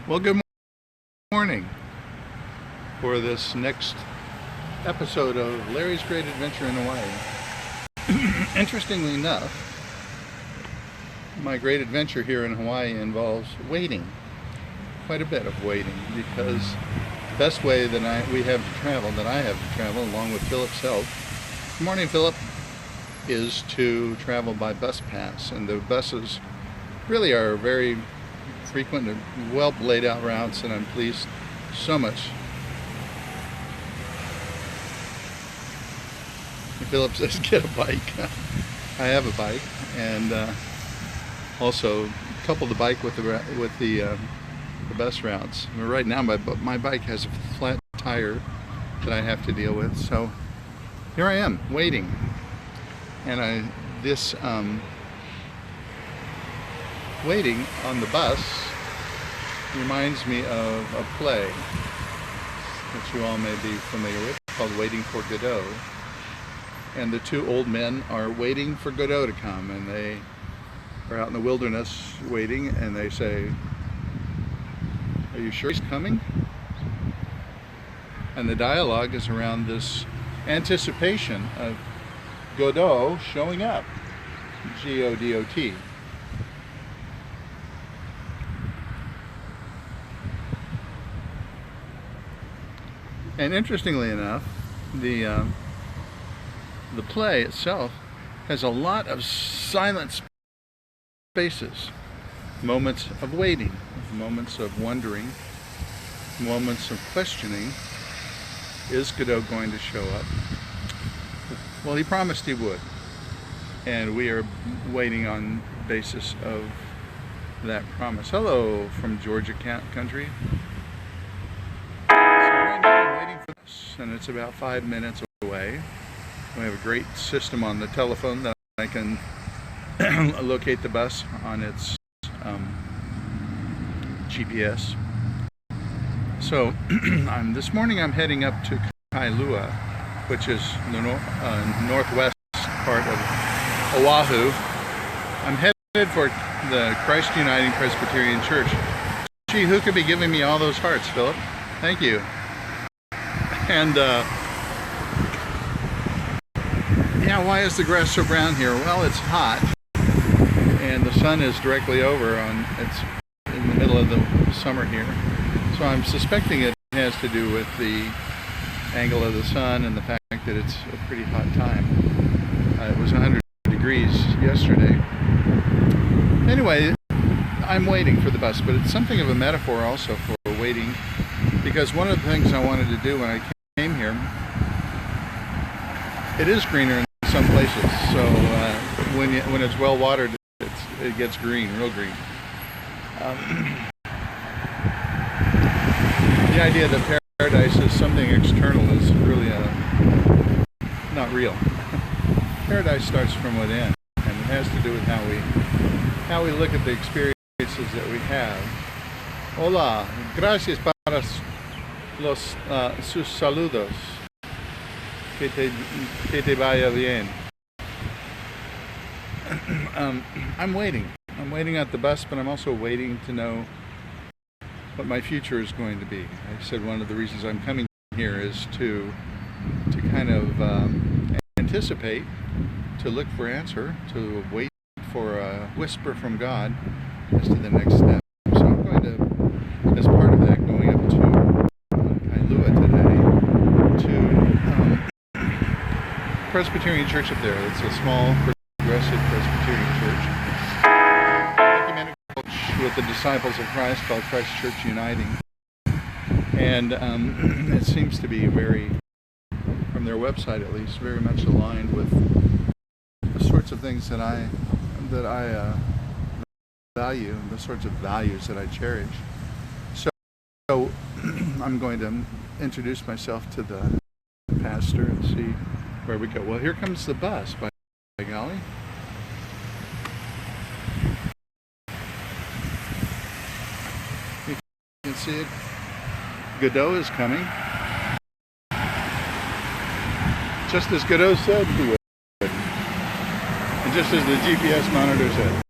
Well, good morning for this next episode of Larry's Great Adventure in Hawaii. Interestingly enough, my great adventure here in Hawaii involves waiting, quite a bit of waiting, because the best way that I have to travel, along with Philip's help, good morning Philip, is to travel by bus pass. And the buses really are very frequent and well laid out routes, and I'm pleased so much. Philip says get a bike. I have a bike, and also couple the bike with the bus routes. Right now my bike has a flat tire that I have to deal with, so here I am waiting. And waiting on the bus reminds me of a play that you all may be familiar with called Waiting for Godot. And the two old men are waiting for Godot to come, and they are out in the wilderness waiting, and they say, "Are you sure he's coming?" And the dialogue is around this anticipation of Godot showing up, G-O-D-O-T. And interestingly enough, the play itself has a lot of silent spaces, moments of waiting, moments of wondering, moments of questioning. Is Godot going to show up? Well, he promised he would, and we are waiting on the basis of that promise. Hello from Georgia country. So right now I'm waiting for this, and it's about 5 minutes away. We have a great system on the telephone that I can locate the bus on its GPS. So this morning I'm heading up to Kailua, which is the northwest part of Oahu. I'm headed for the Christ Uniting Presbyterian Church. Gee, who could be giving me all those hearts, Philip? Thank you. And yeah, why is the grass so brown here? Well, it's hot, and the sun is directly over it's in the middle of the summer here. So I'm suspecting it has to do with the angle of the sun and the fact that it's a pretty hot time. It was 100 degrees yesterday. Anyway, I'm waiting for the bus, but it's something of a metaphor also for waiting, because one of the things I wanted to do when I came here, it is greener in some places, so when it's well watered, it gets green, real green. The idea that paradise is something external is really not real. Paradise starts from within, and it has to do with how we look at the experiences that we have. Hola, gracias para sus saludos. Que te vaya bien. I'm waiting. I'm waiting at the bus, but I'm also waiting to know what my future is going to be. I said one of the reasons I'm coming here is to kind of anticipate, to look for answer, to wait for a whisper from God as to the next step. So I'm going to, as part of that, going up to Kailua today to Presbyterian church up there. It's a small progressive Presbyterian church, ecumenical church with the disciples of Christ called Christ Church Uniting, and it seems to be very, from their website at least, very much aligned with the sorts of things that I value, the sorts of values that I cherish. So I'm going to introduce myself to the pastor and see where we go. Well, here comes the bus, by golly. You can see it. Godot is coming. Just as Godot said he would. And just as the GPS monitor said.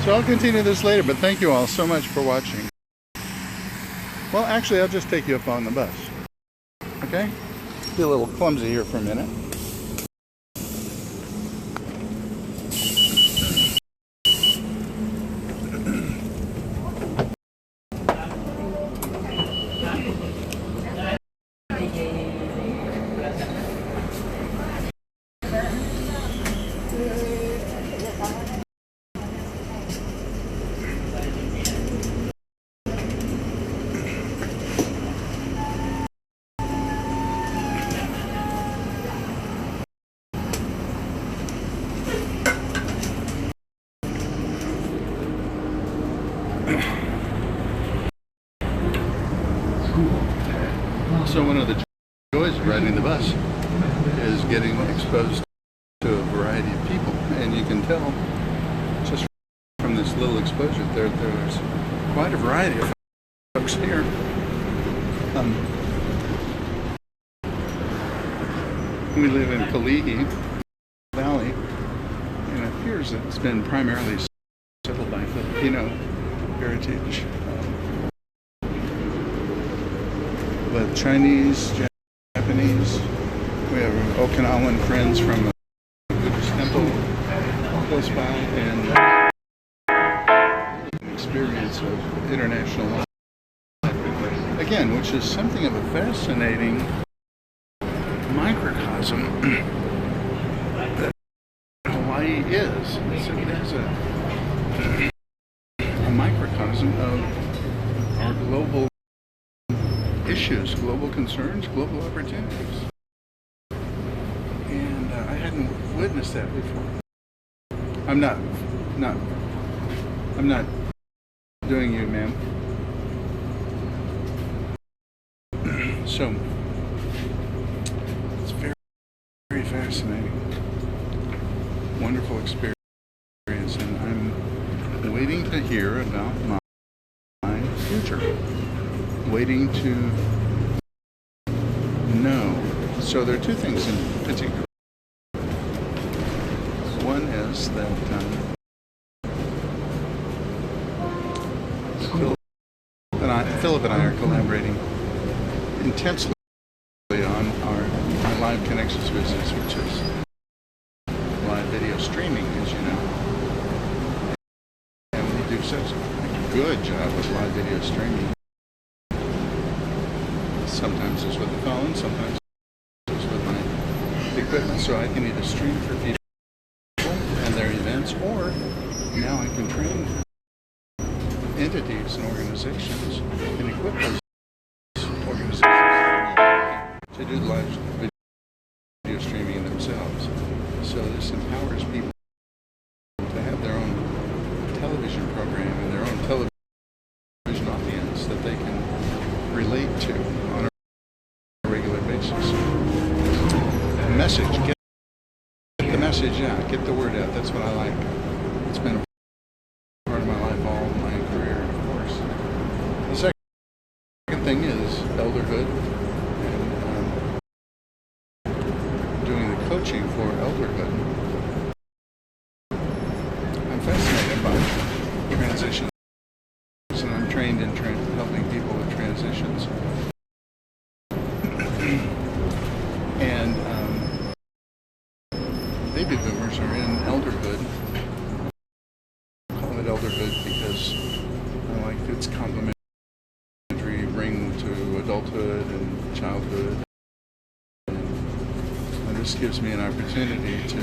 So I'll continue this later, but thank you all so much for watching. Well, actually, I'll just take you up on the bus. Okay? Be a little clumsy here for a minute. So one of the joys of riding the bus is getting exposed to a variety of people, and you can tell just from this little exposure there's quite a variety of folks here. We live in Kalihi Valley, and it appears that it's been primarily settled by Filipino heritage. But Chinese, Japanese, we have Okinawan friends from a Buddhist temple close by, and an experience of international life. Again, which is something of a fascinating microcosm that Hawaii is. It is a microcosm of our global issues, global concerns, global opportunities. And I hadn't witnessed that before. I'm not doing you, ma'am. So it's very, very fascinating, wonderful experience, and I'm waiting to hear about my future. Waiting to know. So there are two things in particular. One is that Philip and I are collaborating intensely on our live connections business, which is live video streaming, as you know. And we do such a good job with live video streaming. Sometimes it's with the phone, sometimes it's with my equipment, so I can either stream for people and their events, or now I can train entities and organizations and equip those organizations to do live video streaming themselves. So this empowers people to have their own television program and their own television audience that they can relate to on a regular basis. The message, get the message out, get the word out. That's what I like. It's been a part of my life all my career, of course. The second thing is elderhood, and doing the coaching for elderhood. I'm fascinated by transitions, and I'm trained in helping people with transitions. And baby boomers are in elderhood. I call it elderhood because I like its complementary ring to adulthood and childhood. And this gives me an opportunity to.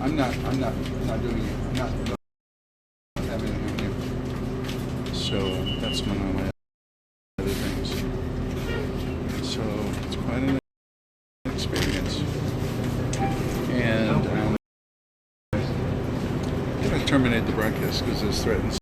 I'm not doing it. I'm not having anything new. So that's one of my other things. So it's quite an experience. And I'm going to terminate the broadcast because this threatens